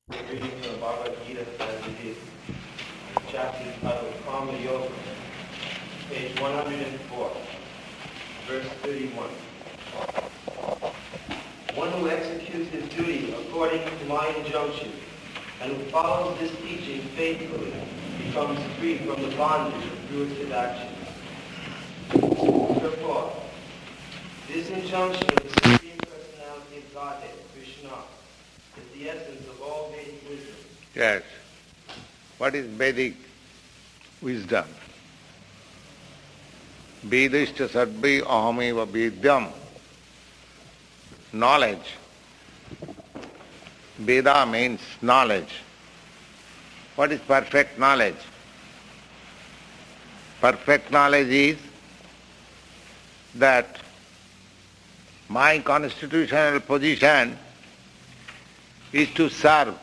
We're reading from the Bhagavad Gita as it is. Chapter entitled Karma Yoga, page 104, verse 31. One who executes his duty according to my injunction and who follows this teaching faithfully becomes free from the bondage of fruitive actions. Therefore, this injunction of the Supreme Personality of Godhead, Krishna, is the essence of all Vedic wisdom. Yes. What is Vedic wisdom? Vedishta sadbhi ahameva vedyam. Knowledge. Veda means knowledge. What is perfect knowledge? Perfect knowledge is that my constitutional position is to serve.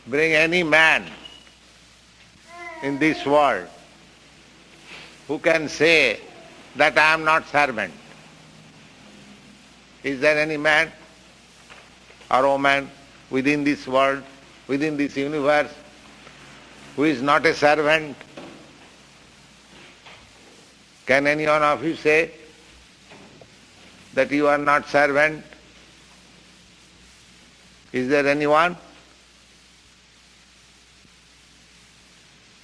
Bring any man in this world who can say that I am not servant. Is there any man or woman within this world, within this universe, who is not a servant? Can any one of you say that you are not servant? Is there anyone?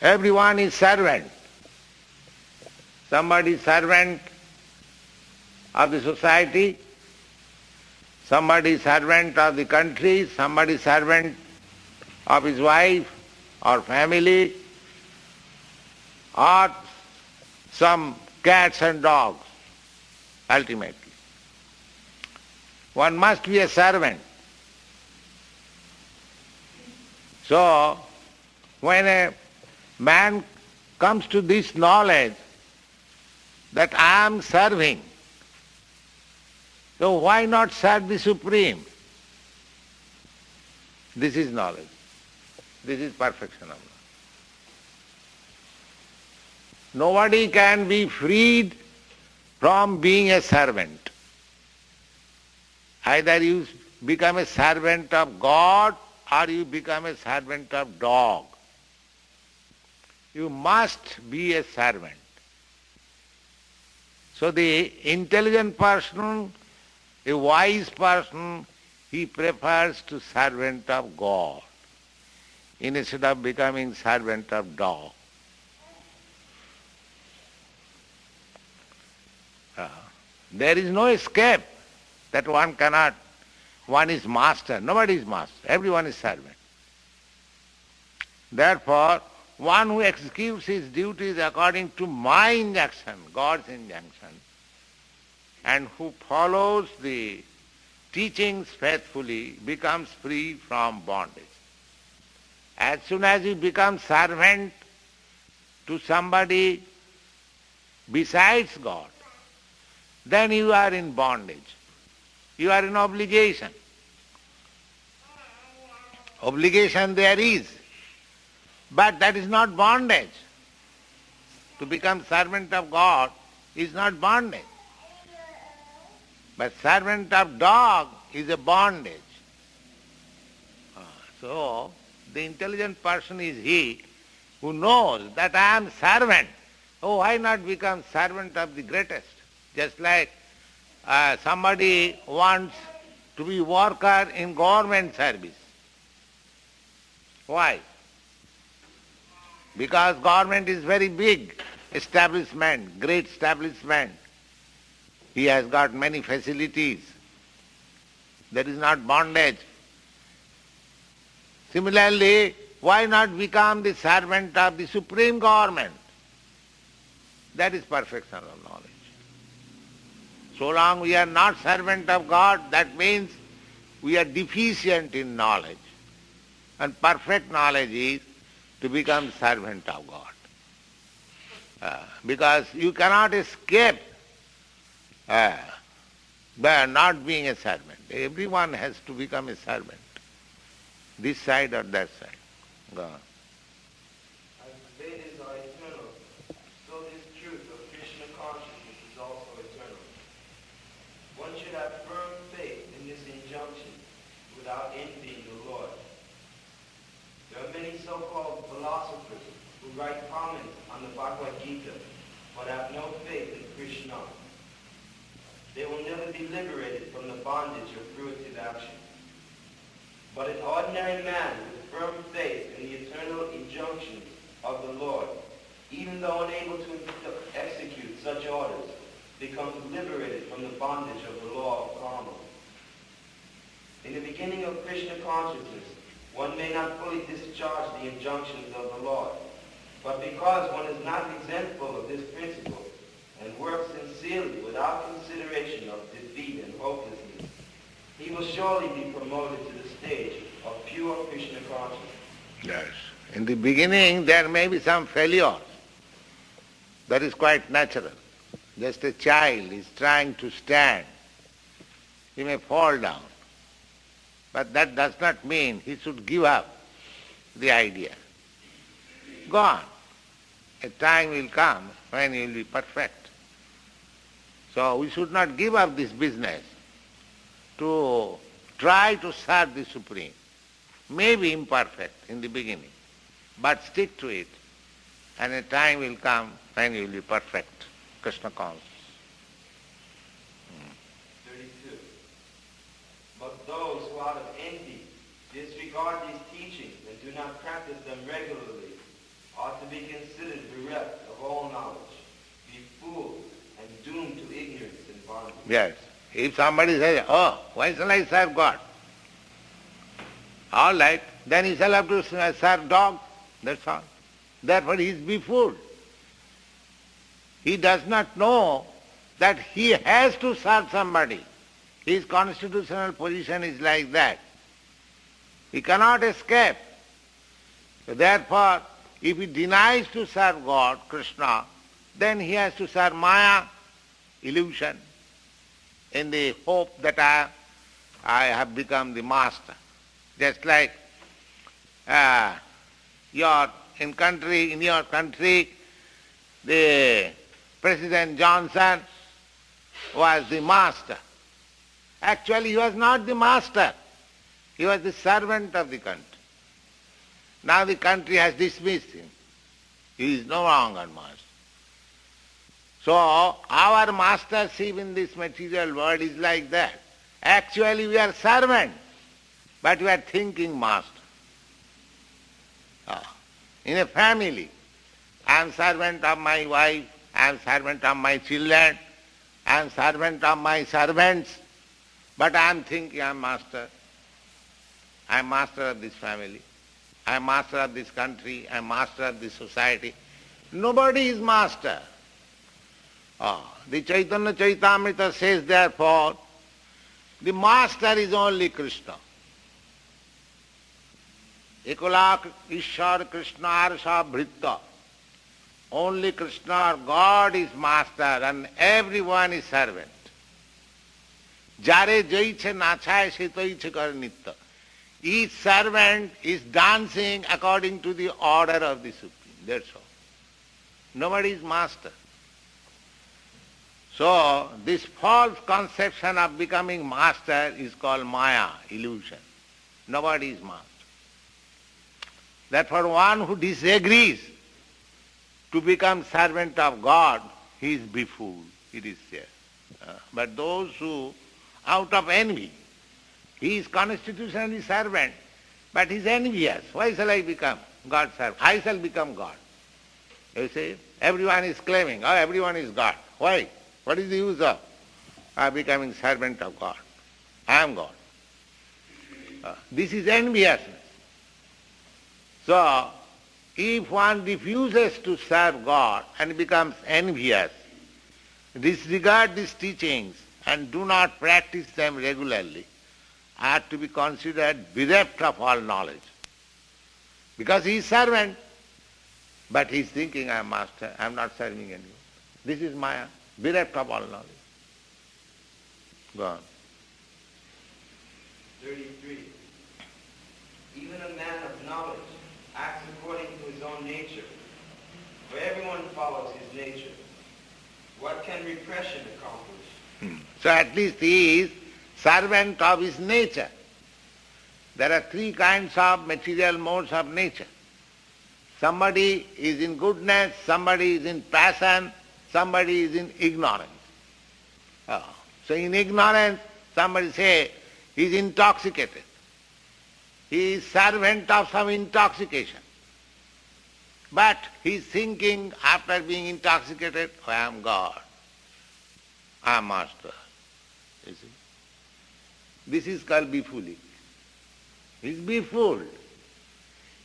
Everyone is servant. Somebody is servant of the society, somebody is servant of the country, somebody is servant of his wife or family, or some cats and dogs, ultimately. One must be a servant. So, when a man comes to this knowledge that I am serving, so why not serve the Supreme? This is knowledge. This is perfection of knowledge. Nobody can be freed from being a servant. Either you become a servant of God or you become a servant of dog. You must be a servant. So the intelligent person, a wise person, he prefers to servant of God instead of becoming servant of dog. There is no escape that one is master. Nobody is master. Everyone is servant. Therefore, one who executes his duties according to my injunction, God's injunction, and who follows the teachings faithfully becomes free from bondage. As soon as you become servant to somebody besides God, then you are in bondage. You are in obligation. Obligation there is, but that is not bondage. To become servant of God is not bondage. But servant of dog is a bondage. So, the intelligent person is he who knows that I am servant. Oh, why not become servant of the greatest? Just like somebody wants to be worker in government service. Why? Because government is very big establishment, great establishment. He has got many facilities. There is not bondage. Similarly, why not become the servant of the supreme government? That is perfection of knowledge. So long we are not servant of God, that means we are deficient in knowledge. And perfect knowledge is to become servant of God. Because you cannot escape by not being a servant. Everyone has to become a servant, this side or that side. Go on. As the Vedas are eternal, so this truth of Krishna consciousness is also eternal. One should have firm faith in this injunction without envying the Lord. There are many so-called philosophers who write comments on the Bhagavad Gita but have no faith in Krishna. They will never be liberated from the bondage of fruitive action. But an ordinary man with firm faith in the eternal injunctions of the Lord, even though unable to execute such orders, becomes liberated from the bondage of the law of karma. In the beginning of Krishna consciousness, one may not fully discharge the injunctions of the Lord, but because one is not resentful of this principle and works sincerely without consideration of defeat and hopelessness, he will surely be promoted to the stage of pure Krishna consciousness. Yes. In the beginning there may be some failures. That is quite natural. Just a child is trying to stand. He may fall down. But that does not mean he should give up the idea. Go on. A time will come when he will be perfect. So we should not give up this business to try to serve the Supreme. May be imperfect in the beginning, but stick to it, and a time will come when you will be perfect. Krishna consciousness. 32. But those who out of envy disregard these teachings and do not practice them regularly ought to be considered bereft of all knowledge, be fooled, and doomed to ignorance and bondage. Yes. If somebody says, oh, why shall I serve God? All right, then he shall have to serve dog. That's all. Therefore he is befooled. He does not know that he has to serve somebody. His constitutional position is like that. He cannot escape. So therefore, if he denies to serve God, Krishna, then he has to serve Maya, illusion, in the hope that I have become the master. Just like in your country, the President Johnson was the master. Actually, he was not the master. He was the servant of the country. Now the country has dismissed him. He is no longer master. So our mastership in this material world is like that. Actually we are servants, but we are thinking master. In a family, I am servant of my wife, I am servant of my children, I am servant of my servants, but I am thinking I am master. I am master of this family. I am master of this country. I am master of this society. Nobody is master. The Chaitanya Chaitamrita says therefore, the master is only Krishna. Ekulak Ishwar Krishna Arsa Bhritta. Only Krishna or God is master and everyone is servant. Jare jaiche nachay se toiche kar nitta. Each servant is dancing according to the order of the Supreme. That's all. Nobody is master. So this false conception of becoming master is called Maya, illusion. Nobody is master. Therefore one who disagrees to become servant of God, he is befooled, it is said. But those who, out of envy, he is constitutionally servant, but he is envious. Why shall I become God's servant? I shall become God. You see, everyone is claiming, oh, everyone is God. Why? What is the use of becoming servant of God? I am God. This is enviousness. So, if one refuses to serve God and becomes envious, disregard these teachings and do not practice them regularly, are to be considered bereft of all knowledge. Because he is servant, but he is thinking, I am master, I am not serving anyone. This is Maya, bereft of all knowledge. Go on. 33. Even a man of knowledge acts according to his own nature, for everyone follows his nature. What can repression accomplish? So at least he is servant of his nature. There are three kinds of material modes of nature. Somebody is in goodness, somebody is in passion, somebody is in ignorance. So in ignorance, somebody say he is intoxicated. He is servant of some intoxication. But he is thinking after being intoxicated, I am God, I am master. You see? This is called befooling. He is befooled.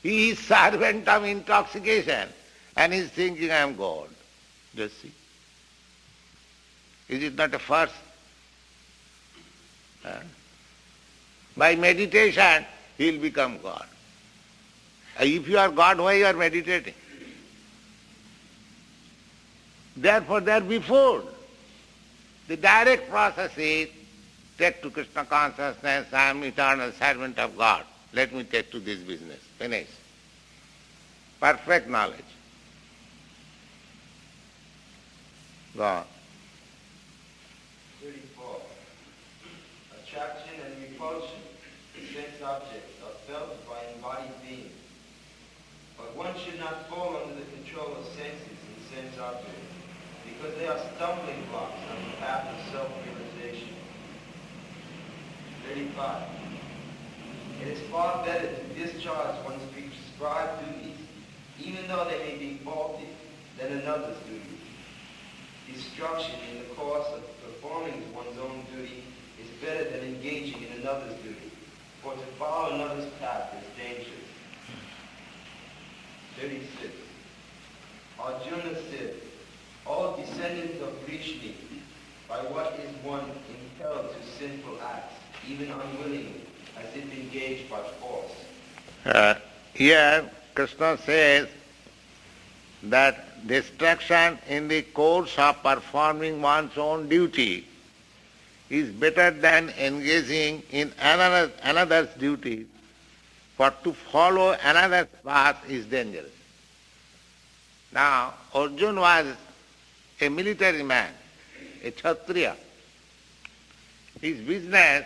He is servant of intoxication and he is thinking I am God. Just see. Is it not a farce? By meditation, he will become God. If you are God, why you are meditating? Therefore, they are befooled. The direct process is, take to Krishna consciousness, I am eternal servant of God. Let me take to this business. Finish. Perfect knowledge. Go on. 34. Attraction and repulsion to sense objects are felt by embodied beings. But one should not fall under the control of senses and sense objects, because they are stumbling blocks on the path of self-realization. 35. It is far better to discharge one's prescribed duties, even though they may be faulty, than another's duty. Destruction in the course of performing one's own duty is better than engaging in another's duty, for to follow another's path is dangerous. 36. Arjuna said, all descendants of Krishna, by what is one impelled to sinful acts, even unwillingly, as if engaged by force? Here, Krishna says that destruction in the course of performing one's own duty is better than engaging in another's duty, for to follow another's path is dangerous. Now, Arjuna was a military man, a Kshatriya. His business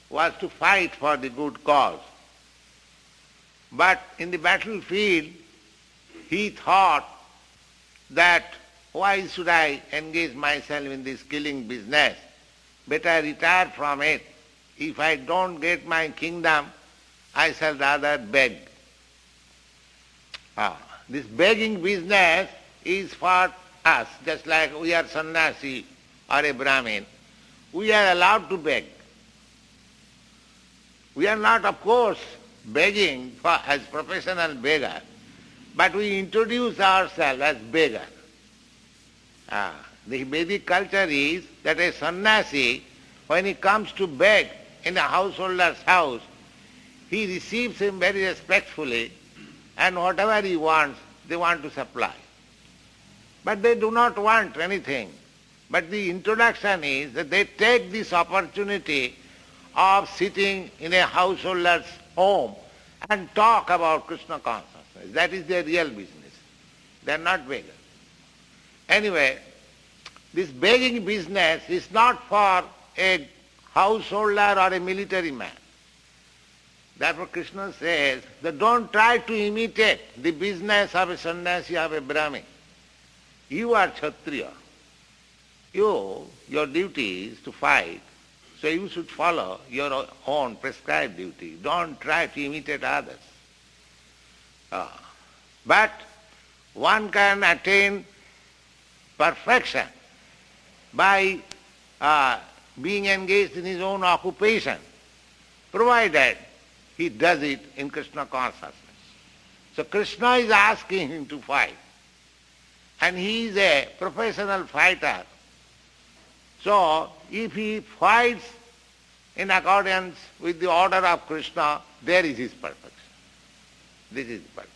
was to fight for the good cause. But in the battlefield, he thought that why should I engage myself in this killing business? Better retire from it. If I don't get my kingdom, I shall rather beg. This begging business is for us, just like we are sannyasi or a Brahmin. We are allowed to beg. We are not, of course, begging as professional beggar, but we introduce ourselves as beggar. The Vedic culture is that a sannyasi, when he comes to beg in a householder's house, he receives him very respectfully, and whatever he wants, they want to supply. But they do not want anything. But the introduction is that they take this opportunity of sitting in a householder's home and talk about Krishna consciousness. That is their real business. They are not beggars. Anyway, this begging business is not for a householder or a military man. Therefore Krishna says that don't try to imitate the business of a sannyasi, of a Brahmin. You are Kshatriya. Your duty is to fight, so you should follow your own prescribed duty. Don't try to imitate others. But one can attain perfection by being engaged in his own occupation, provided he does it in Krishna consciousness. So Krishna is asking him to fight, and he is a professional fighter. So if he fights in accordance with the order of Krishna, there is his perfection. This is perfect.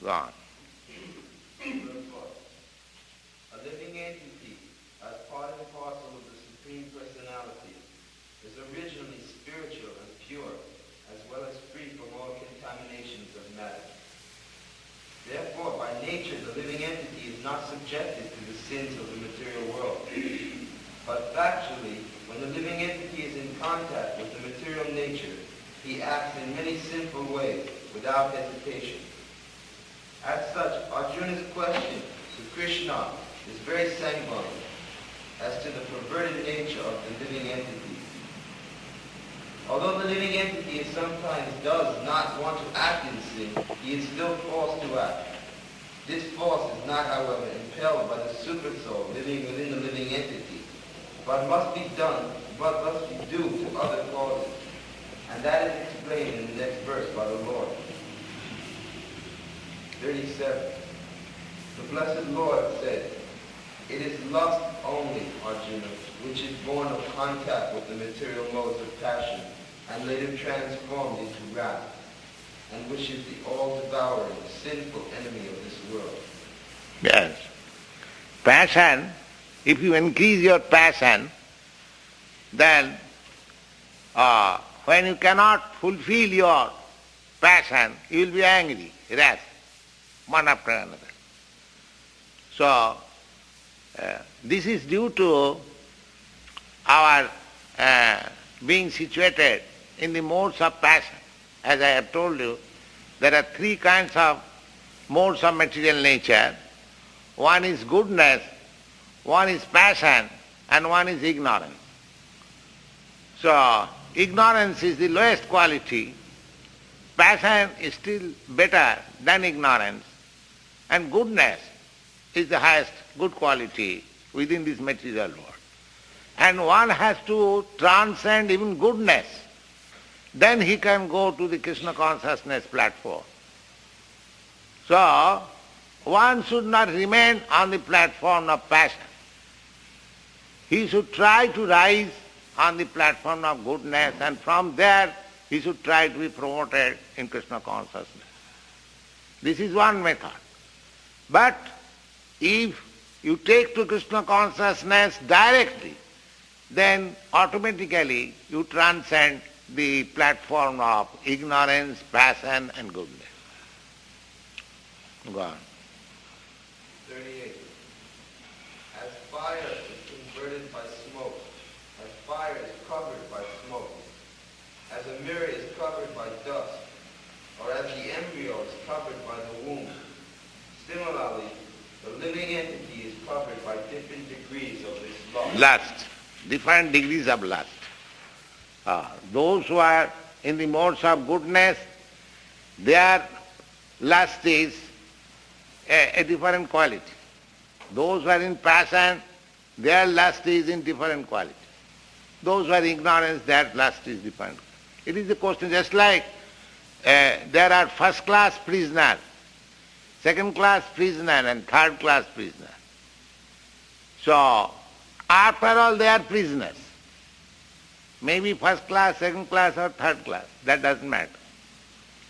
Go on. A living entity, as part and parcel of the Supreme Personality, is originally spiritual and pure, as well as free from all contaminations of matter. Therefore, by nature, the living entity is not subjected to the sins of the material world. But factually, when the living contact with the material nature, he acts in many simple ways without hesitation. As such, Arjuna's question to Krishna is very sanguine as to the perverted nature of the living entity. Although the living entity sometimes does not want to act in sin, he is still forced to act. This force is not, however, impelled by the supersoul living within the living entity, but must be due to other causes. And that is explained in the next verse by the Lord. 37. The Blessed Lord said, "It is lust only, Arjuna, which is born of contact with the material modes of passion and later transformed into wrath, and which is the all-devouring, sinful enemy of this world." Yes. Passion, if you increase your passion, then when you cannot fulfill your passion, you will be angry, wrath, one after another. So, this is due to our being situated in the modes of passion. As I have told you, there are three kinds of modes of material nature. One is goodness, one is passion, and one is ignorance. So, ignorance is the lowest quality, passion is still better than ignorance, and goodness is the highest good quality within this material world. And one has to transcend even goodness. Then he can go to the Krishna consciousness platform. So, one should not remain on the platform of passion. He should try to rise on the platform of goodness, and from there he should try to be promoted in Krishna consciousness. This is one method. But if you take to Krishna consciousness directly, then automatically you transcend the platform of ignorance, passion and goodness. Go on. 38. As fire is converted by smoke, as fire is covered by smoke, as a mirror is covered by dust, or as the embryo is covered by the womb, similarly, the living entity is covered by different degrees of this lust. Lust. Different degrees of lust. Those who are in the modes of goodness, their lust is a different quality. Those who are in passion, their lust is in different quality. Those who are in ignorance, their lust is different. It is a question, just like there are first-class prisoners, second-class prisoner and third-class prisoner. So, after all, they are prisoners. Maybe first class, second class or third class. That doesn't matter.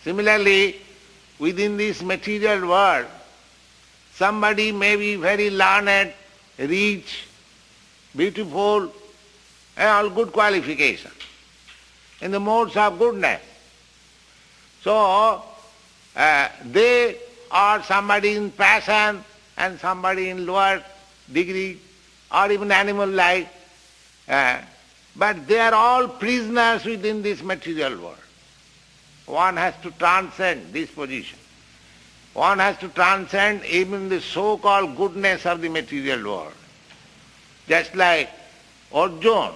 Similarly, within this material world, somebody may be very learned, rich, beautiful, and all good qualifications in the modes of goodness. So, they are somebody in passion and somebody in lower degree or even animal life. But they are all prisoners within this material world. One has to transcend this position. One has to transcend even the so-called goodness of the material world. Just like Arjuna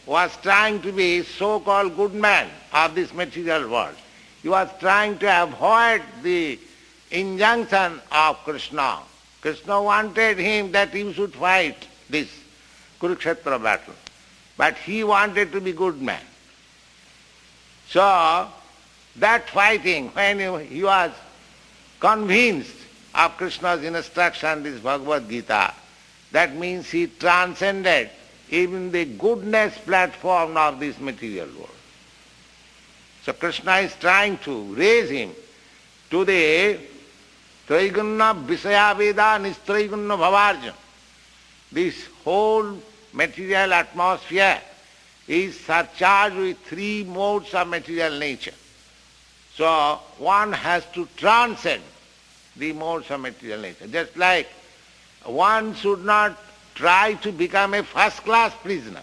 was trying to be so-called good man of this material world. He was trying to avoid the injunction of Krishna. Krishna wanted him that he should fight this Kurukshetra battle. But he wanted to be good man. So, that fighting, when he was convinced of Krishna's instruction, this Bhagavad Gita, that means he transcended even the goodness platform of this material world. So Krishna is trying to raise him to the Traigunna Visaya Veda Nistraigunna Bhavarjan. This whole material atmosphere is surcharged with three modes of material nature. So one has to transcend the modes of material nature. Just like one should not try to become a first-class prisoner.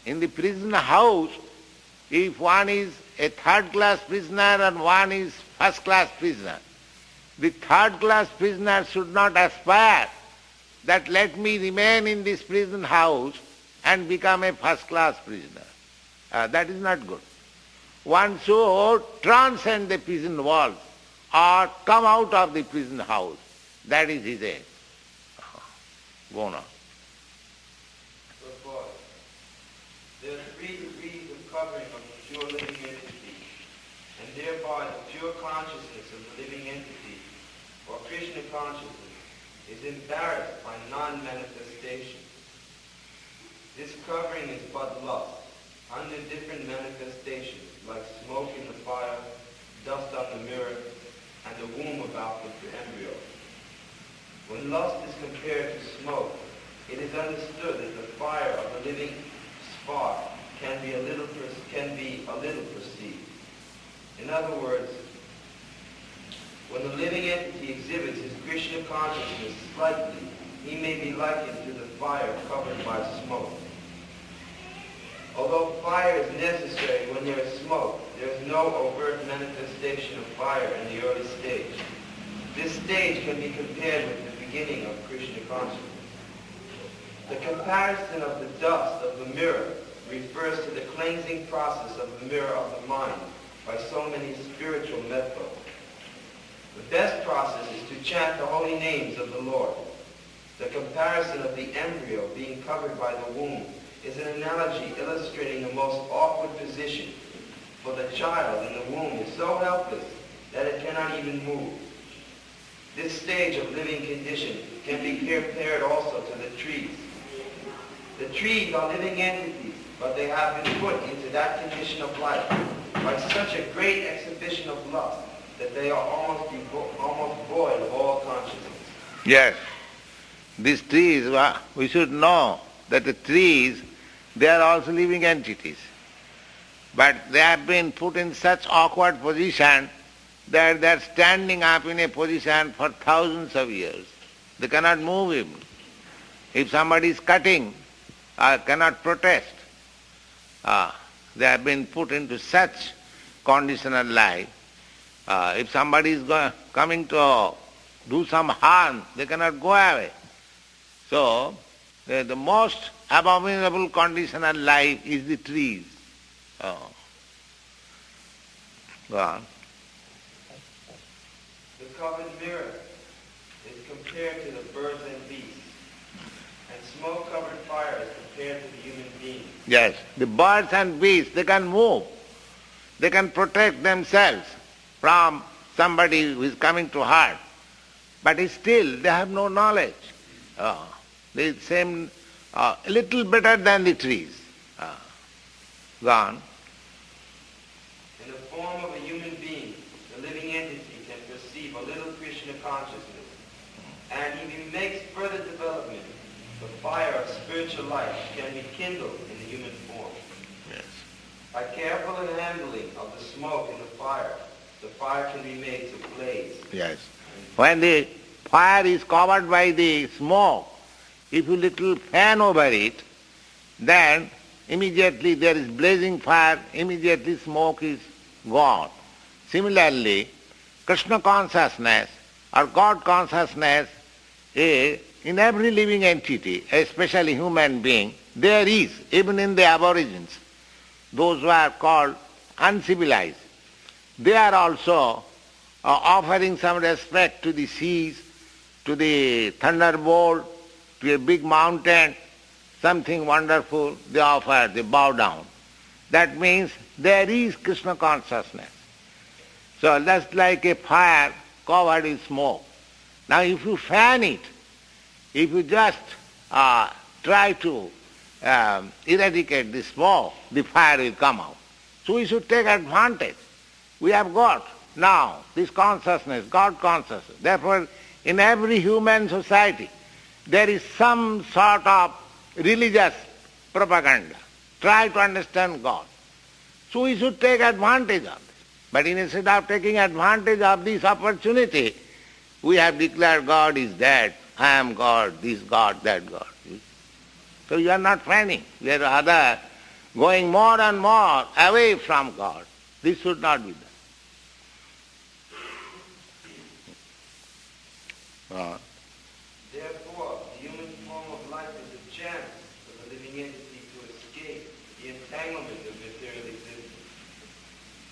in the prison house, if one is a third-class prisoner and one is first-class prisoner, the third-class prisoner should not aspire that let me remain in this prison house and become a first-class prisoner. That is not good. One should transcend the prison walls or come out of the prison house. That is his aim. Go on. There are 3 degrees of covering of the pure living entity, and thereby the pure consciousness of the living entity, or Krishna consciousness, is embarrassed by non-manifestation. This covering is but lust, under different manifestations, like smoke in the fire, dust on the mirror, and the womb about the embryo. When lust is compared to smoke, it is understood that the fire of the living spark can be a little perceived. In other words, when the living entity exhibits his Krishna consciousness slightly, he may be likened to the fire covered by smoke. Although fire is necessary when there is smoke, there is no overt manifestation of fire in the early stage. This stage can be compared with the beginning of Krishna consciousness. The comparison of the dust of the mirror refers to the cleansing process of the mirror of the mind by so many spiritual methods. The best process is to chant the holy names of the Lord. The comparison of the embryo being covered by the womb is an analogy illustrating the most awkward position, for the child in the womb is so helpless that it cannot even move. This stage of living condition can be compared also to the trees. The trees are living entities, but they have been put into that condition of life by such a great exhibition of lust that they are almost void of all consciousness. Yes, these trees, we should know that the trees, they are also living entities. But they have been put in such awkward position that they are standing up in a position for thousands of years. They cannot move even. If somebody is cutting, cannot protest. They have been put into such conditional life. If somebody is coming to do some harm, they cannot go away. So, the most abominable conditional life is the trees. Go on. The covered mirror is compared to the birds and beasts, and smoke-covered fire is compared to the human being. Yes, the birds and beasts, they can move. They can protect themselves from somebody who is coming to harm. But still, they have no knowledge. They seem a little better than the trees. Gone. In the form of a human being, the living entity can perceive a little Krishna consciousness. And if he makes further development, the fire of spiritual life can be kindled in the human form. Yes. By careful handling of the smoke in the fire can be made to blaze. Yes. When the fire is covered by the smoke, if you little fan over it, then immediately there is blazing fire, immediately smoke is gone. Similarly, Krishna consciousness or God consciousness is in every living entity, especially human being, there is, even in the aborigines, those who are called uncivilized, they are also offering some respect to the seas, to the thunderbolt, to a big mountain, something wonderful, they offer, they bow down. That means there is Krishna consciousness. So just like a fire covered in smoke. Now if you fan it, if you just try to eradicate the smoke, the fire will come out. So we should take advantage. We have got now this consciousness, God consciousness. Therefore, in every human society, there is some sort of religious propaganda. Try to understand God. So we should take advantage of this. But instead of taking advantage of this opportunity, we have declared God is dead, I am God, this God, that God. So you are not fanning. You are rather going more and more away from God. This should not be done. Therefore, the human form of life is a chance for the living entity to escape the entanglement of material existence.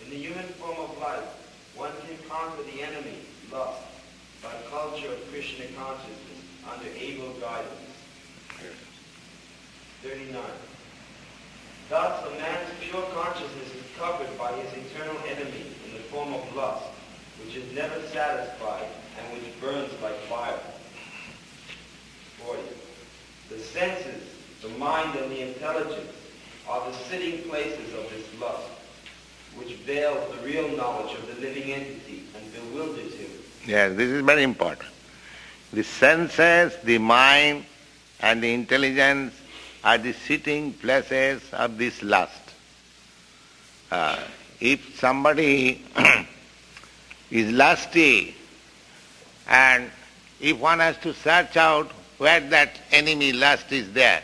In the human form of life, one can conquer the enemy, lust, by culture of Krishna consciousness under able guidance. 39. Thus, a man's pure consciousness is covered by his eternal enemy in the form of lust, which is never satisfied and which burns like fire. 40. The senses, the mind, and the intelligence are the sitting places of this lust, which veils the real knowledge of the living entity and bewilders him. Yes, this is very important. The senses, the mind, and the intelligence are the sitting places of this lust. If somebody is lusty, and if one has to search out where that enemy lust is there,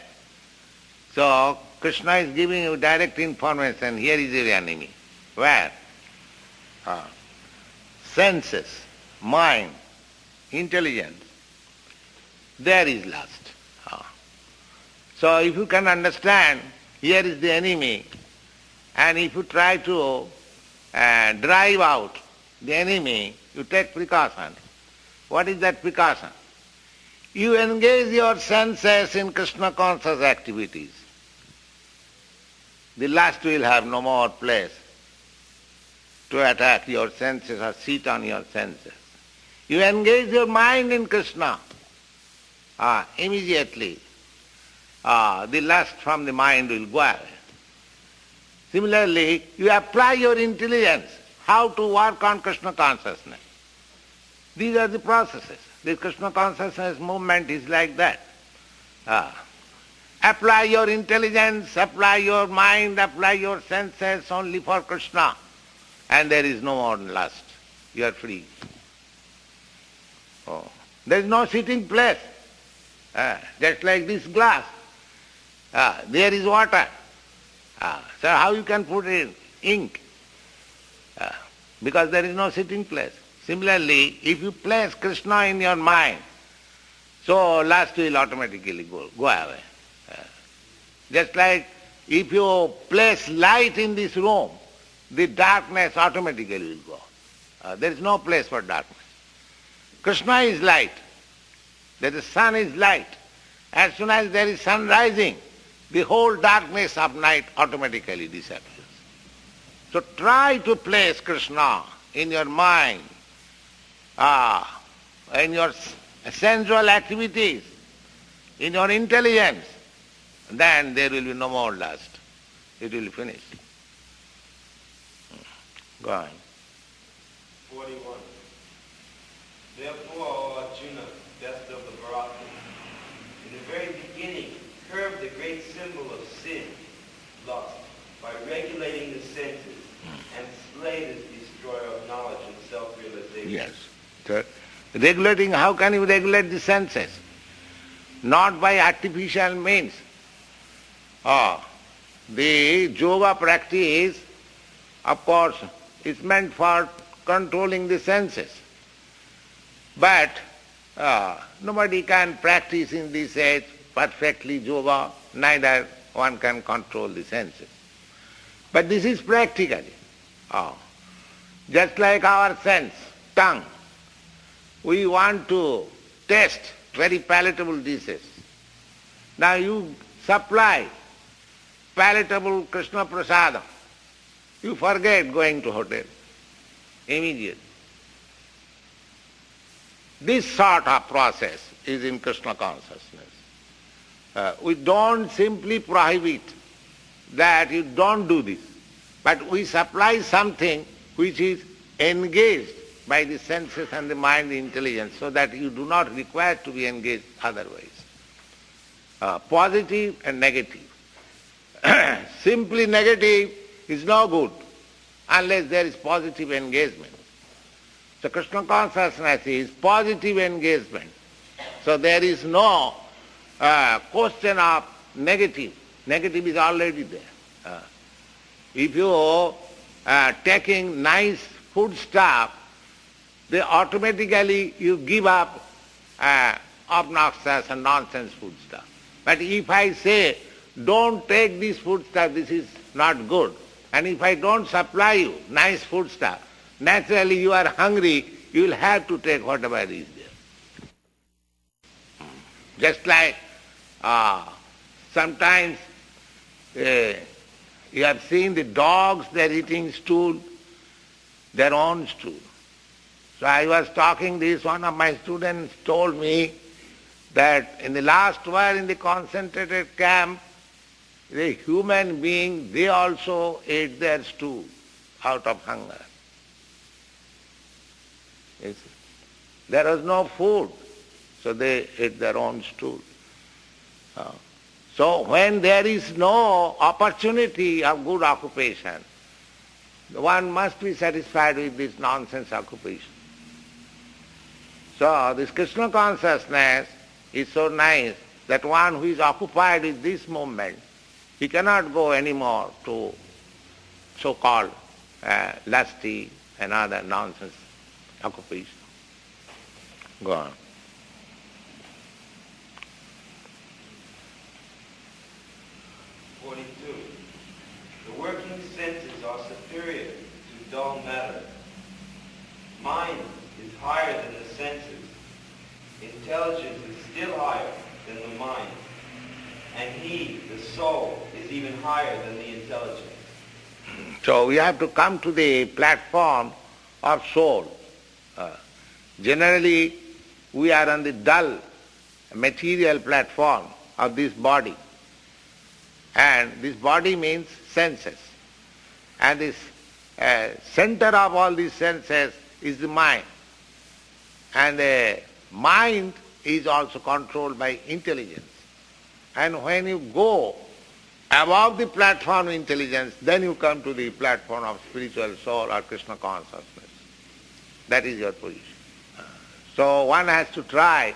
so Krishna is giving you direct information, here is your enemy. Where? Senses, mind, intelligence, there is lust. So if you can understand, here is the enemy, and if you try to drive out the enemy, you take precaution. What is that precaution? You engage your senses in Krishna conscious activities. The lust will have no more place to attack your senses or sit on your senses. You engage your mind in Krishna. Immediately the lust from the mind will go away. Similarly, you apply your intelligence how to work on Krishna consciousness. These are the processes. The Krishna consciousness movement is like that. Apply your intelligence, apply your mind, apply your senses only for Krishna, and there is no more lust. You are free. There is no sitting place. Just like this glass. There is water. So how you can put in ink? Because there is no sitting place. Similarly, if you place Krishna in your mind, so lust will automatically go away. Just like if you place light in this room, the darkness automatically will go. There is no place for darkness. Krishna is light. The sun is light. As soon as there is sun rising, the whole darkness of night automatically disappears. So try to place Krishna in your mind, in your sensual activities, in your intelligence, then there will be no more lust. It will finish. Go on. 41. Therefore, O Arjuna, best of the Bharata, in the very beginning, curb the great symbol of sin, lust, by regulating the senses, and slay this destroyer of knowledge and self-realization. Yes. So, regulating, how can you regulate the senses? Not by artificial means. The yoga practice, of course, is meant for controlling the senses. But nobody can practice in this age perfectly yoga, neither one can control the senses. But this is practically. Just like our sense, tongue. We want to taste very palatable dishes. Now you supply palatable Krishna prasadam. You forget going to hotel immediately. This sort of process is in Krishna consciousness. We don't simply prohibit that you don't do this, but we supply something which is engaged by the senses and the mind, the intelligence, so that you do not require to be engaged otherwise. Positive and negative. Simply negative is no good unless there is positive engagement. So Krishna consciousness is positive engagement. So there is no question of negative. Negative is already there. If you taking nice food stuff, they automatically you give up obnoxious and nonsense food stuff. But if I say, don't take this food stuff, this is not good, and if I don't supply you nice food stuff, naturally you are hungry, you will have to take whatever is there. Just like sometimes you have seen the dogs, they are eating stool, their own stool. So I was talking this, one of my students told me that in the last war in the concentrated camp, the human being, they also ate their stool out of hunger. You see? There was no food, so they ate their own stool. So when there is no opportunity of good occupation, one must be satisfied with this nonsense occupation. So this Krishna consciousness is so nice that one who is occupied with this movement, he cannot go anymore to so-called lusty and other nonsense occupation. Go on. 42. The working senses are superior to dull matter. Mind is higher than the senses. Intelligence is still higher than the mind. And he, the soul, is even higher than the intelligence. So we have to come to the platform of soul. Generally, we are on the dull material platform of this body. And this body means senses. And this center of all these senses is the mind. And the mind is also controlled by intelligence. And when you go above the platform of intelligence, then you come to the platform of spiritual soul or Krishna consciousness. That is your position. So one has to try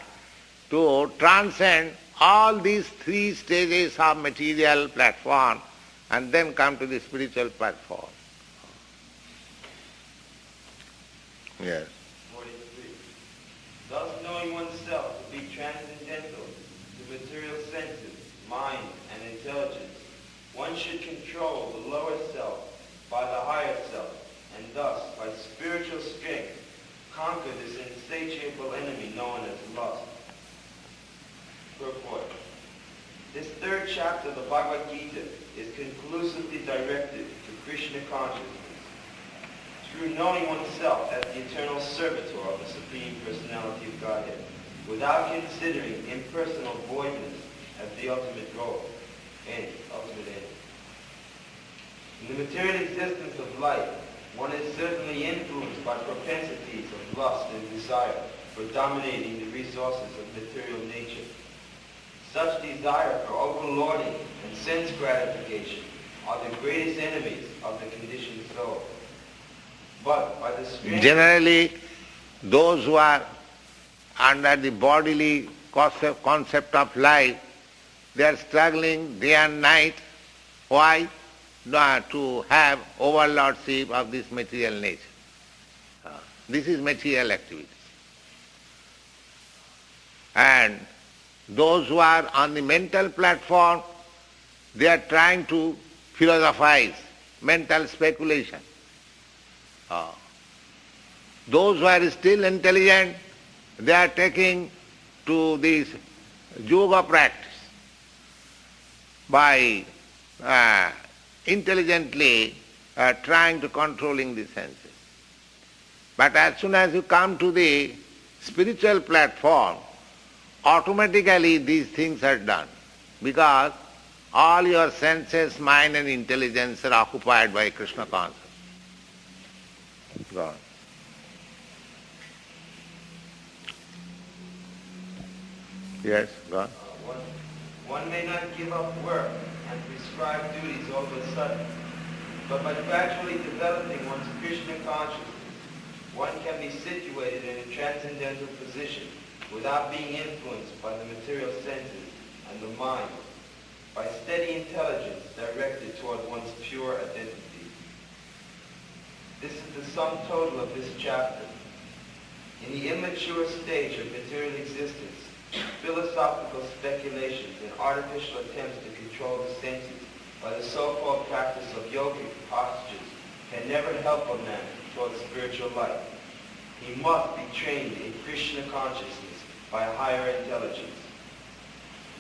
to transcend all these three stages of material platform and then come to the spiritual platform. Yes. 43. Thus knowing oneself to be transcendental to material senses, mind, and intelligence, one should control the lower self by the higher self, and thus, by spiritual strength, conquer this insatiable enemy known as lust. Purport. This third chapter of the Bhagavad Gita is conclusively directed to Krishna consciousness. Through knowing oneself as the eternal servitor of the Supreme Personality of Godhead, without considering impersonal voidness as the ultimate goal and ultimate end. In the material existence of life, one is certainly influenced by propensities of lust and desire for dominating the resources of material nature. Such desire for overlording and sense gratification are the greatest enemies of the conditioned soul. But by the strength... Generally, those who are under the bodily concept of life, they are struggling day and night. Why? To have overlordship of this material nature. This is material activity. And those who are on the mental platform, they are trying to philosophize, mental speculation. Those who are still intelligent, they are taking to this yoga practice by intelligently trying to controlling the senses. But as soon as you come to the spiritual platform, automatically these things are done, because all your senses, mind and intelligence are occupied by Krishna consciousness. God. Yes, God. One may not give up work and prescribed duties all of a sudden, but by gradually developing one's Krishna consciousness, one can be situated in a transcendental position without being influenced by the material senses and the mind. by steady intelligence directed toward one's pure identity. This is the sum total of this chapter. In the immature stage of material existence, philosophical speculations and artificial attempts to control the senses by the so-called practice of yogic postures can never help a man toward spiritual life. He must be trained in Krishna consciousness by a higher intelligence.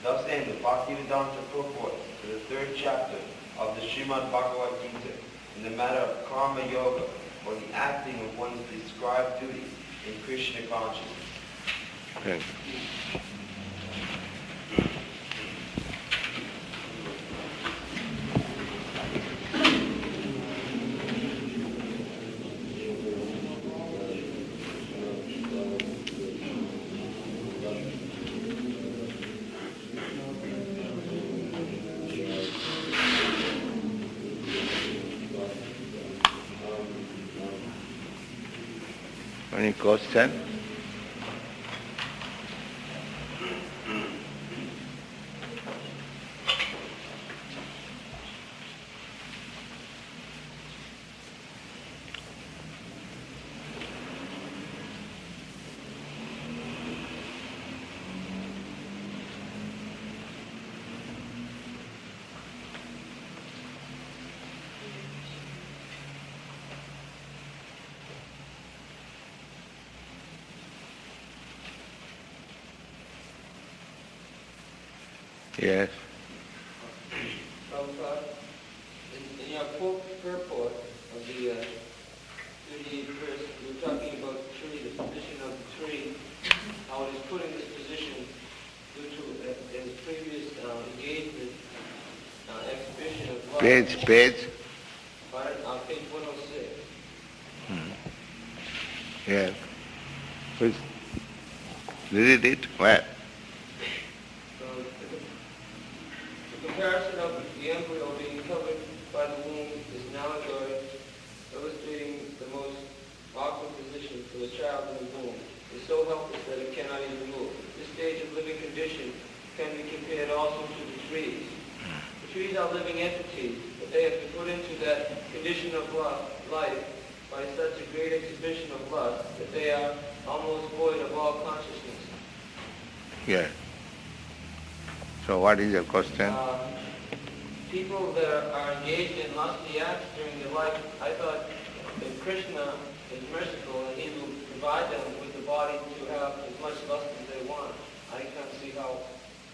Thus end the Bhaktivedanta purport to the 3rd chapter of the Srimad Bhagavad Gita in the matter of karma yoga, or the acting of one's prescribed duties in Krishna consciousness. Okay. Any question? Yes. Prabhupada, in your purport of the 38th verse, you were talking about the tree, the position of the tree, how it is put in this position due to his previous engagement, exhibition of love. Page. On page 106. Yes. Please read it. Where? Comparison of the embryo being covered by the womb is now enjoyed, illustrating the most awkward position for the child in the womb. It is so helpless that it cannot even move. This stage of living condition can be compared also to the trees. The trees are living entities, but they have been put into that condition of life by such a great exhibition of lust that they are almost void of all consciousness. Yes. So what is your question? People that are engaged in lusty acts during their life, I thought that Krishna is merciful and he will provide them with the body to have as much lust as they want. I can't see how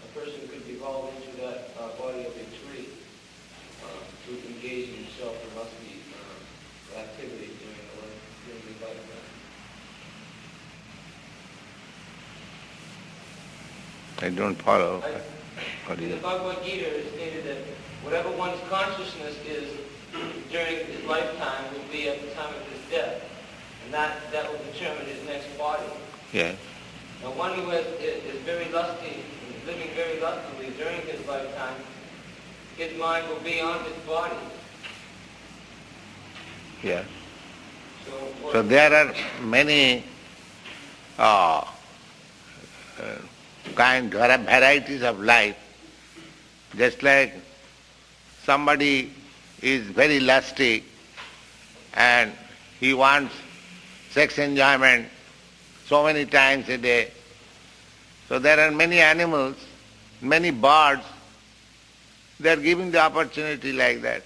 a person could evolve into that body of a tree to engage himself in lusty activity during his lifetime. I don't follow. In the Bhagavad Gita, it is stated that whatever one's consciousness is during his lifetime will be at the time of his death. And that will determine his next body. Yes. Now one who is very lusty, living very lustily during his lifetime, his mind will be on his body. Yes. So there are many varieties of life. Just like somebody is very lusty and he wants sex enjoyment so many times a day. So there are many animals, many birds, they are given the opportunity like that.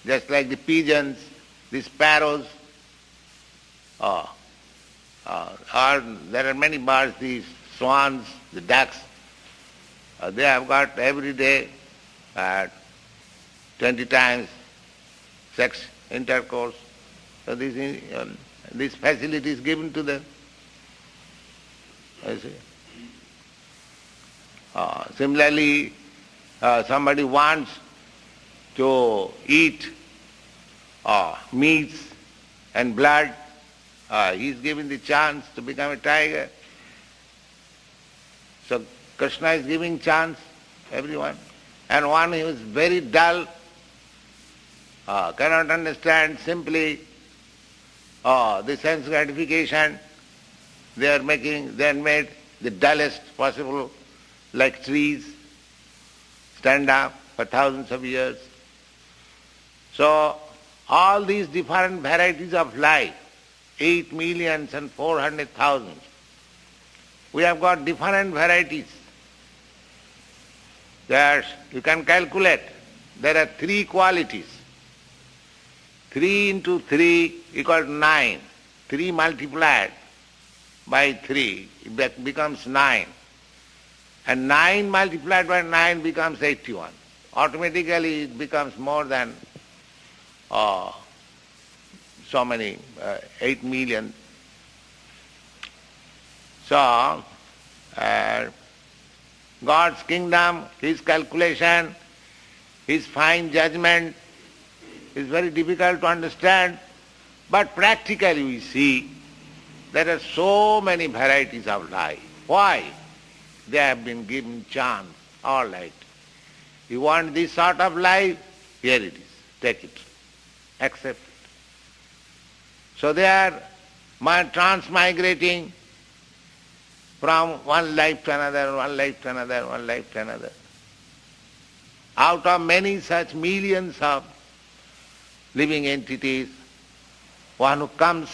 Just like the pigeons, the sparrows, or there are many birds, these swans, the ducks, they have got every day 20 times sex intercourse. So this facility is given to them. I see. Similarly, somebody wants to eat meats and blood, he is given the chance to become a tiger. So Krishna is giving chance, everyone. And one who is very dull, cannot understand simply the sense gratification, they are made the dullest possible, like trees. stand up for thousands of years. So all these different varieties of life, 8,400,000, we have got different varieties. You can calculate. There are 3 qualities. 3 into 3 equals 9. 3 multiplied by 3, it becomes 9. And 9 multiplied by 9 becomes 81. Automatically it becomes more than 8 million. So, God's kingdom, His calculation, His fine judgment is very difficult to understand, but practically we see there are so many varieties of life. Why? They have been given chance, all right. You want this sort of life? Here it is. Take it. Accept it. So they are transmigrating from one life to another, one life to another, one life to another. Out of many such millions of living entities, one who comes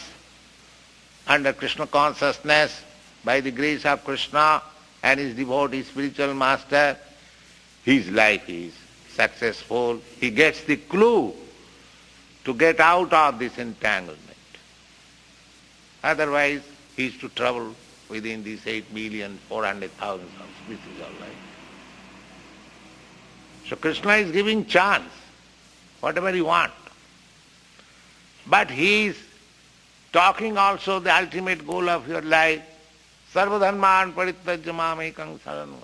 under Krishna consciousness by the grace of Krishna and his devotee spiritual master, his life is successful. He gets the clue to get out of this entanglement. Otherwise, he is to trouble within these 8,400,000 of species of life. So Krishna is giving chance, whatever you want. But he is talking also the ultimate goal of your life, sarvadharman parityajya mamekam saranam.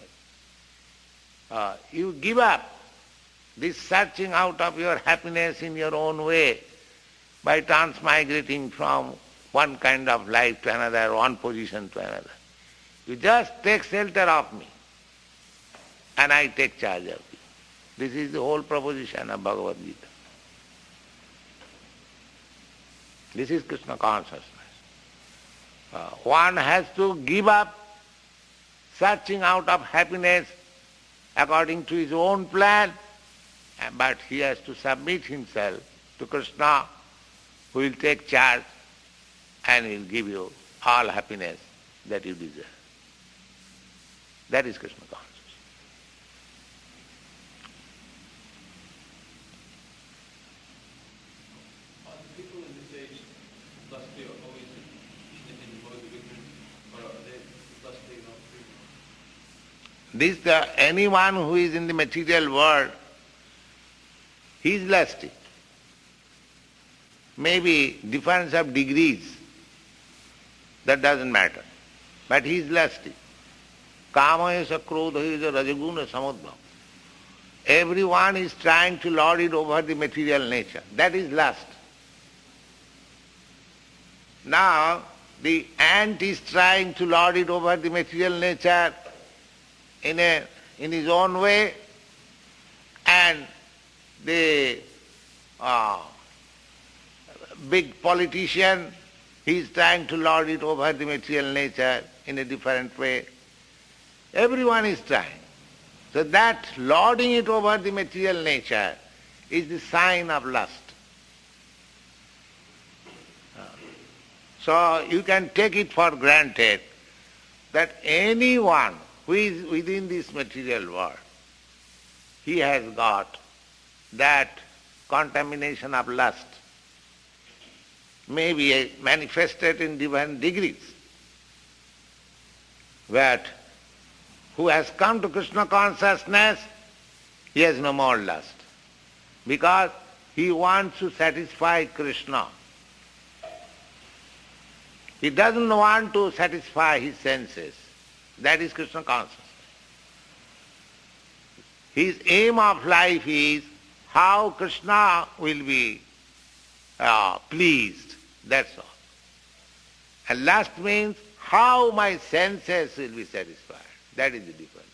You give up this searching out of your happiness in your own way by transmigrating from one kind of life to another, one position to another. You just take shelter of me and I take charge of you. This is the whole proposition of Bhagavad Gita. This is Krishna consciousness. One has to give up searching out of happiness according to his own plan, but he has to submit himself to Krishna, who will take charge and will give you all happiness that you deserve. That is Krishna consciousness. Are the people in this age lusty or always in both wickedness, or are they lusty not free? Anyone who is in the material world, he is lusty. Maybe difference of degrees, that doesn't matter. But he is lusty. Kama is a krodha, he is a rajaguna samudbhav. Everyone is trying to lord it over the material nature. That is lust. Now, the ant is trying to lord it over the material nature in his own way, and the big politician, he is trying to lord it over the material nature in a different way. Everyone is trying. So that lording it over the material nature is the sign of lust. So you can take it for granted that anyone who is within this material world, he has got that contamination of lust, may be manifested in different degrees. But who has come to Krishna consciousness, he has no more lust, because he wants to satisfy Krishna. He doesn't want to satisfy his senses. That is Krishna consciousness. His aim of life is how Krishna will be pleased. That's all. And lust means how my senses will be satisfied. That is the difference.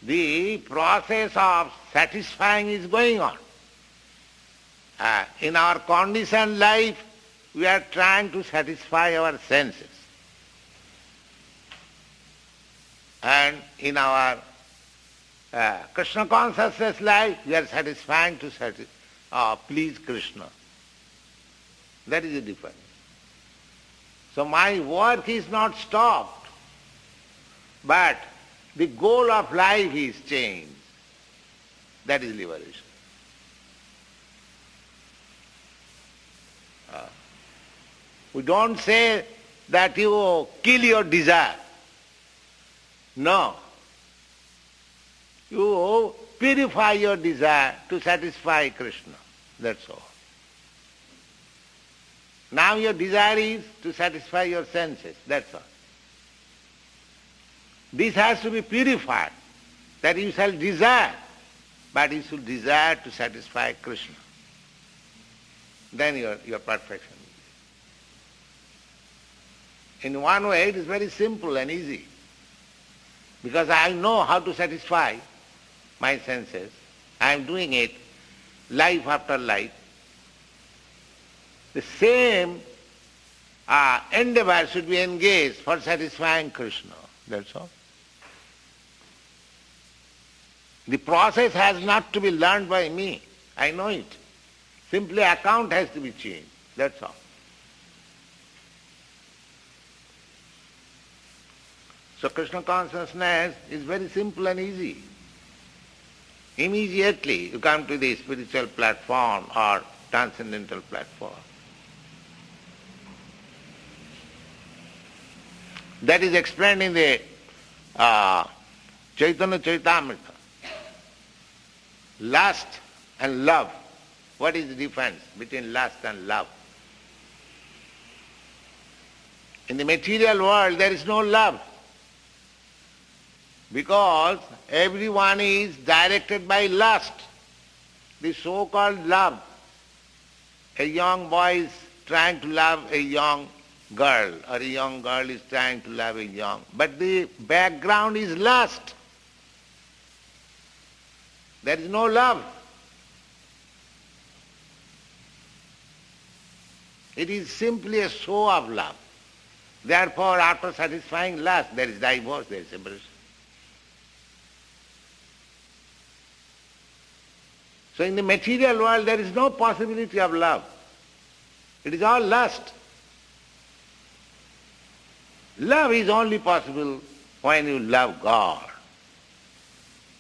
The process of satisfying is going on. In our conditioned life, we are trying to satisfy our senses. And in our Krishna consciousness life, we are satisfying to please Krishna. That is the difference. So my work is not stopped, but the goal of life is changed. That is liberation. We don't say that you kill your desire. No. You purify your desire to satisfy Krishna. That's all. Now your desire is to satisfy your senses. That's all. This has to be purified, that you shall desire, but you should desire to satisfy Krishna. Then your perfection. In one way it is very simple and easy, because I know how to satisfy my senses. I am doing it life after life. The same endeavor should be engaged for satisfying Krishna. That's all. The process has not to be learned by me. I know it. Simply account has to be changed. That's all. So Krishna consciousness is very simple and easy. Immediately you come to the spiritual platform or transcendental platform. That is explained in the Chaitanya Charitamrita. Lust and love. What is the difference between lust and love? In the material world there is no love, because everyone is directed by lust, the so-called love. A young boy is trying to love a young girl, or a young girl is trying to love a young, but the background is lust. There is no love. It is simply a show of love. Therefore, after satisfying lust, there is divorce, there is separation. So in the material world, there is no possibility of love. It is all lust. Love is only possible when you love God.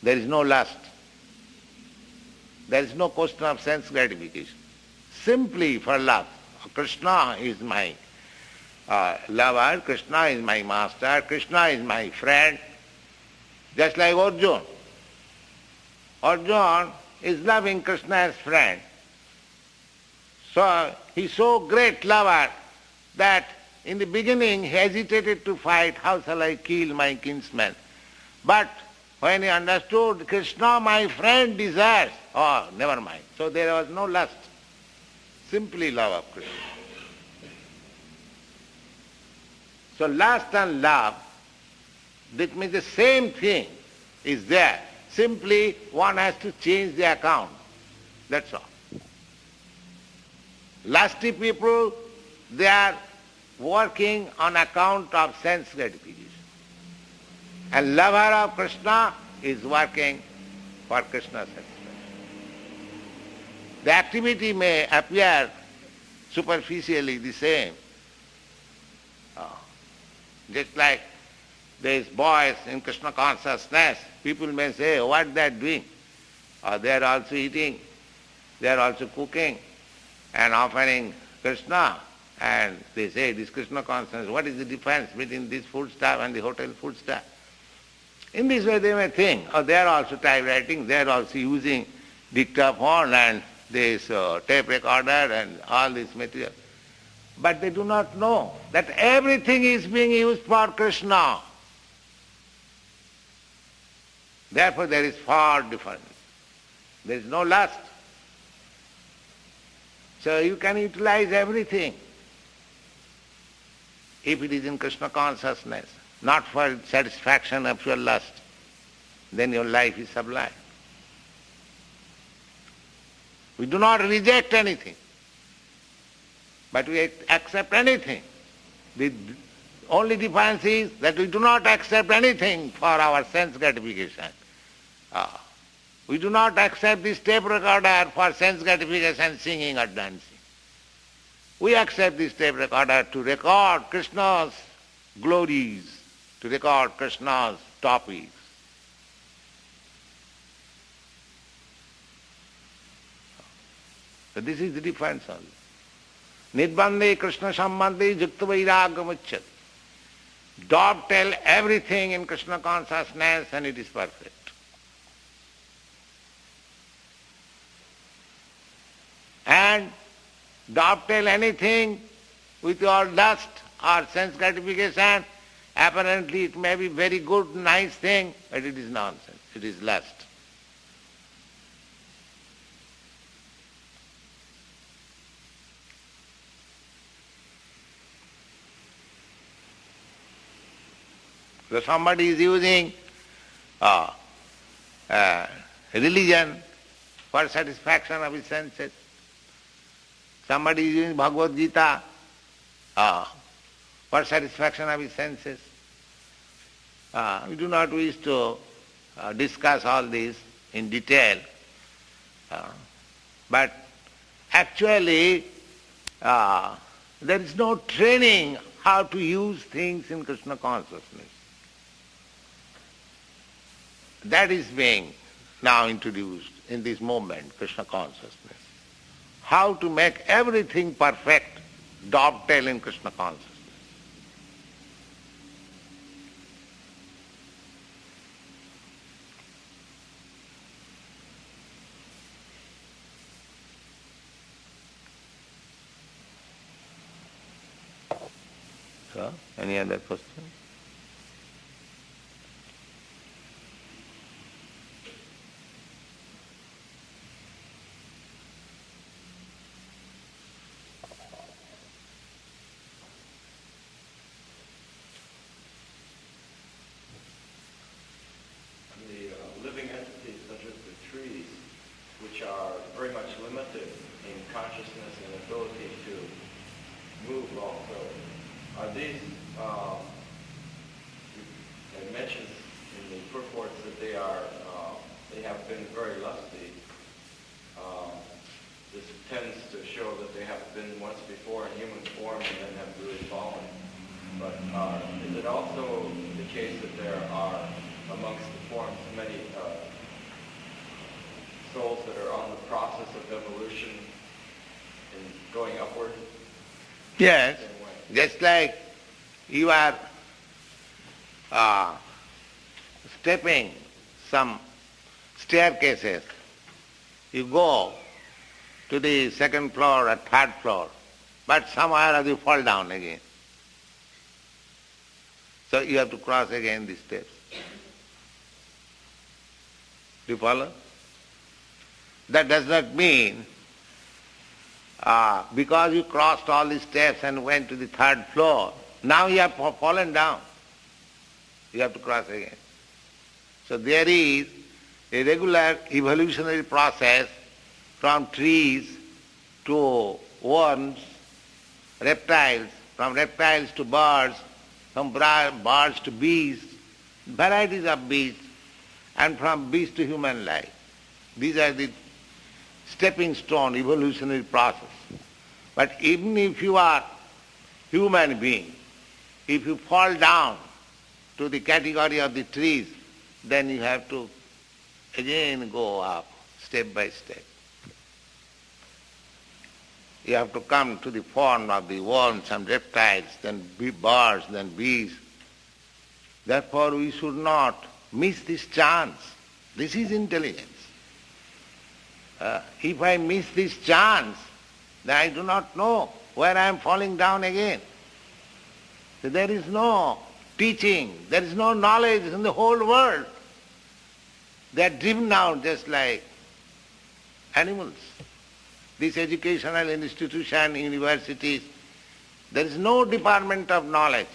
There is no lust. There is no question of sense gratification. Simply for love. Krishna is my lover, Krishna is my master, Krishna is my friend. Just like Arjuna. Arjuna is loving Krishna as friend. So he is so great lover that in the beginning he hesitated to fight, how shall I kill my kinsman? But when he understood Krishna, my friend, desires, oh, never mind. So there was no lust, simply love of Krishna. So lust and love, that means the same thing is there. Simply one has to change the account. That's all. Lusty people, they are working on account of sense gratification. And lover of Krishna is working for Krishna's satisfaction. The activity may appear superficially the same. Just like these boys in Krishna consciousness, people may say, what they are doing? They are also eating, they are also cooking and offering Krishna. And they say, this Krishna consciousness, what is the difference between this food stuff and the hotel food stuff? In this way they may think, they are also typewriting, they are also using dictaphone and this tape recorder and all this material. But they do not know that everything is being used for Krishna. Therefore there is far difference. There is no lust. So you can utilize everything if it is in Krishna consciousness, not for satisfaction of your lust. Then your life is sublime. We do not reject anything, but we accept anything. The Only difference is that we do not accept anything for our sense gratification. We do not accept this tape recorder for sense gratification, singing or dancing. We accept this tape recorder to record Krishna's glories, to record Krishna's topics. So this is the difference only. Nidbande Krishna Sambandhe Yukta Vairagya Muchyate. Dovetail everything in Krishna consciousness and it is perfect. And dovetail anything with your lust or sense gratification, apparently it may be very good, nice thing, but it is nonsense. It is lust. So somebody is using religion for satisfaction of his senses. Somebody is using Bhagavad Gita for satisfaction of his senses. We do not wish to discuss all this in detail. But actually, there is no training how to use things in Krishna consciousness. That is being now introduced in this movement, Krishna consciousness. How to make everything perfect, dovetail in Krishna consciousness. So, any other question? Yes, just like you are stepping some staircases, you go to the second floor or third floor, but somewhere or you fall down again. So you have to cross again the steps. Do you follow? That does not mean because you crossed all the steps and went to the third floor, now you have fallen down. You have to cross again. So there is a regular evolutionary process from trees to worms, reptiles, from reptiles to birds, from birds to bees, varieties of bees, and from bees to human life. These are the stepping stone evolutionary process. But even if you are human being, if you fall down to the category of the trees, then you have to again go up step by step. You have to come to the form of the worms and reptiles, then birds, then bees. Therefore we should not miss this chance. This is intelligence. If I miss this chance, then I do not know where I am falling down again. So there is no teaching, there is no knowledge in the whole world. They are driven out just like animals. This educational institution, universities, there is no department of knowledge.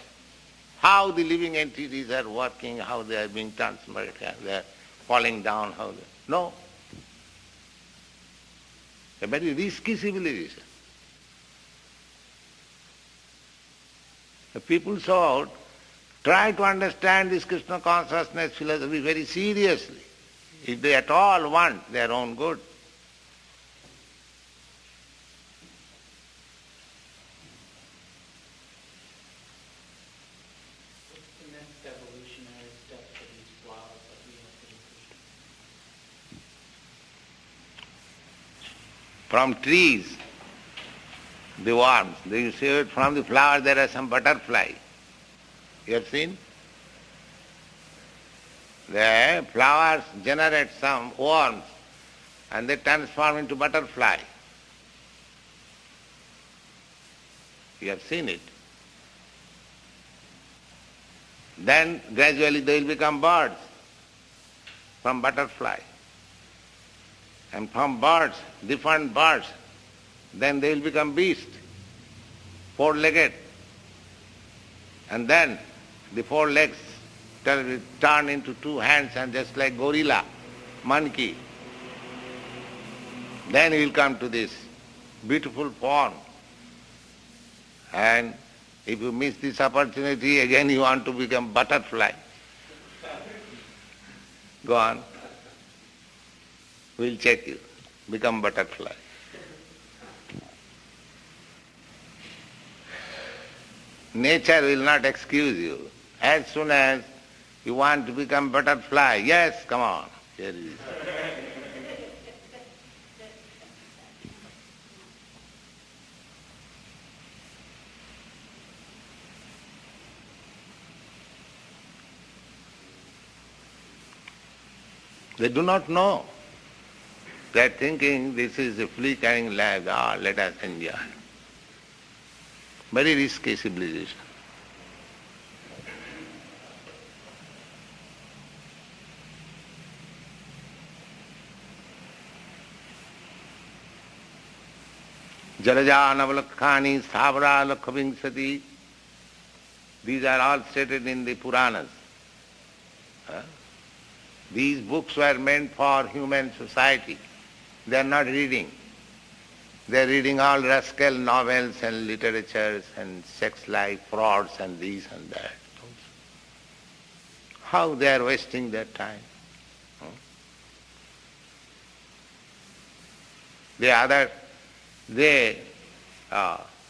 How the living entities are working, how they are being transferred, how they are falling down, how they... No. A very risky civilization. The people should try to understand this Krishna consciousness philosophy very seriously, if they at all want their own good. What's the next evolutionary step for these flowers that we have to From trees, the worms, you see it, from the flower there are some butterflies. You have seen? The flowers generate some worms and they transform into butterfly. You have seen it. Then gradually they will become birds from butterfly. And from birds, different birds, then they will become beasts, four-legged. And then the four legs turn into two hands and just like gorilla, monkey. Then he will come to this beautiful form. And if you miss this opportunity, again you want to become butterfly. Go on. We'll check you. Become butterfly. Nature will not excuse you. As soon as you want to become butterfly, yes, come on, here it is. They do not know. They are thinking this is a fleeting life, let us enjoy. Very risky civilization. Jalaja Navalakkhani Savara Lakhavingsati. These are all stated in the Puranas. These books were meant for human society. They are not reading. They are reading all rascal novels and literatures and sex life, frauds and this and that. How they are wasting their time.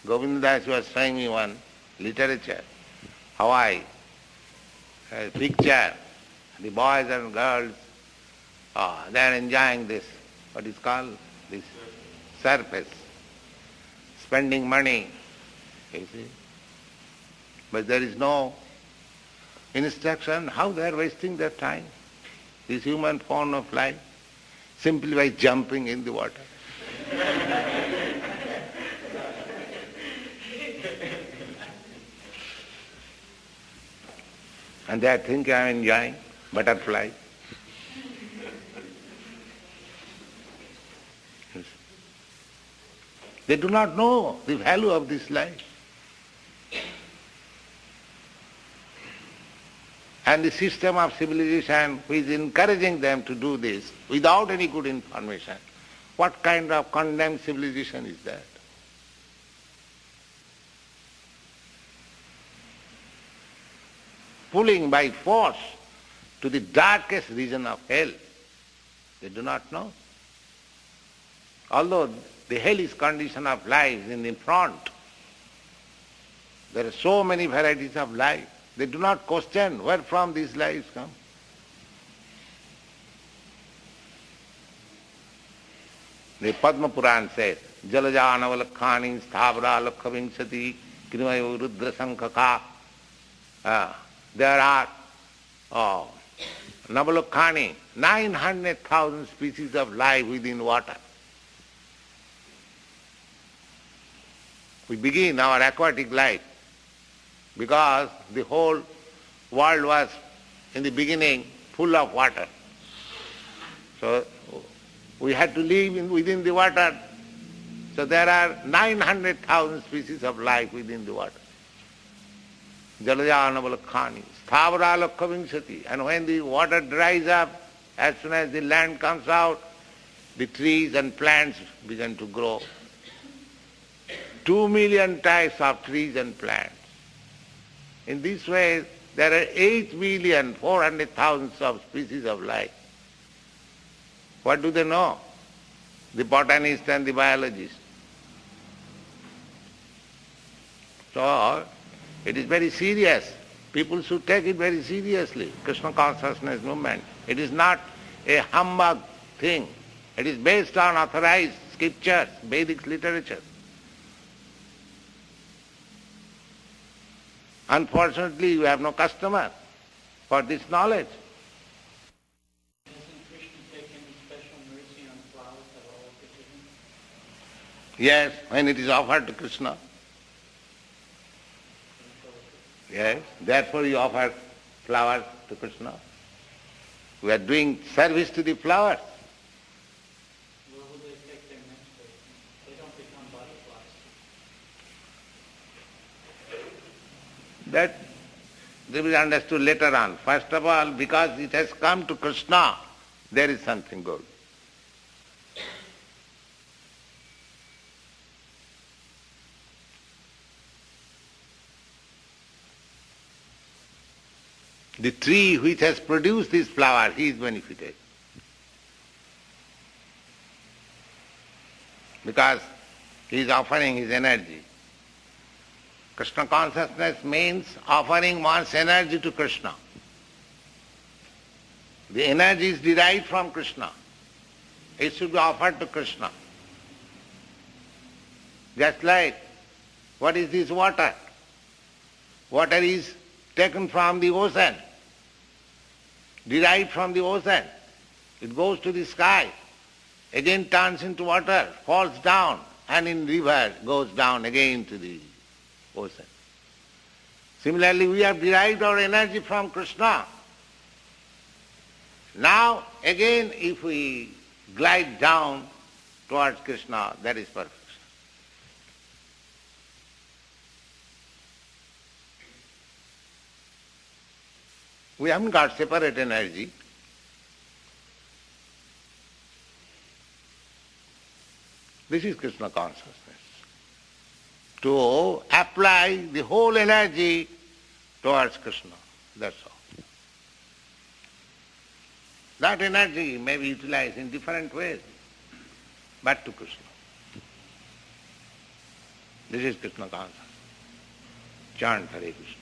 Govinda Das was showing me one literature, how a picture, the boys and girls, they are enjoying this, what is called, this surface, spending money, you see. But there is no instruction how they are wasting their time, this human form of life, simply by jumping in the water. And they are thinking I am enjoying butterfly. They do not know the value of this life. And the system of civilization which is encouraging them to do this without any good information, what kind of condemned civilization is that? Pulling by force to the darkest region of hell. They do not know. Although the hellish condition of life is in front, there are so many varieties of life. They do not question where from these lives come. The Padma Puran says, Jalajana Valakhani Sthavara Lakhavingsati Krimayo Rudra Sankhaka. There are Navalakhani, 900,000 species of life within water. We begin our aquatic life because the whole world was in the beginning full of water. So we had to live within the water. So there are 900,000 species of life within the water. Jalajana Valakhani, Sthavara Lakhavingsati. And when the water dries up, as soon as the land comes out, the trees and plants begin to grow. 2 million types of trees and plants. In this way, there are 8,400,000 of species of life. What do they know? The botanists and the biologists. So, it is very serious. People should take it very seriously, Krishna consciousness movement. It is not a humbug thing. It is based on authorized scriptures, Vedic literature. Unfortunately, you have no customer for this knowledge. Doesn't Krishna take any special mercy on flowers that are offered to him? Yes, when it is offered to Krishna. Yes, therefore you offer flowers to Krishna. We are doing service to the flowers. Where will they take their menstruation? They don't become butterflies. That will be understood later on. First of all, because it has come to Krishna, there is something good. The tree which has produced this flower, he is benefited. Because he is offering his energy. Krishna consciousness means offering one's energy to Krishna. The energy is derived from Krishna. It should be offered to Krishna. Just like, what is this water? Water is taken from the ocean, derived from the ocean. It goes to the sky, again turns into water, falls down, and in river goes down again to the ocean. Similarly, we have derived our energy from Krishna. Now, again, if we glide down towards Krishna, that is perfection. We haven't got separate energy. This is Krishna consciousness. To apply the whole energy towards Krishna. That's all. That energy may be utilized in different ways, but to Krishna. This is Krishna consciousness. Chant Hare Krishna.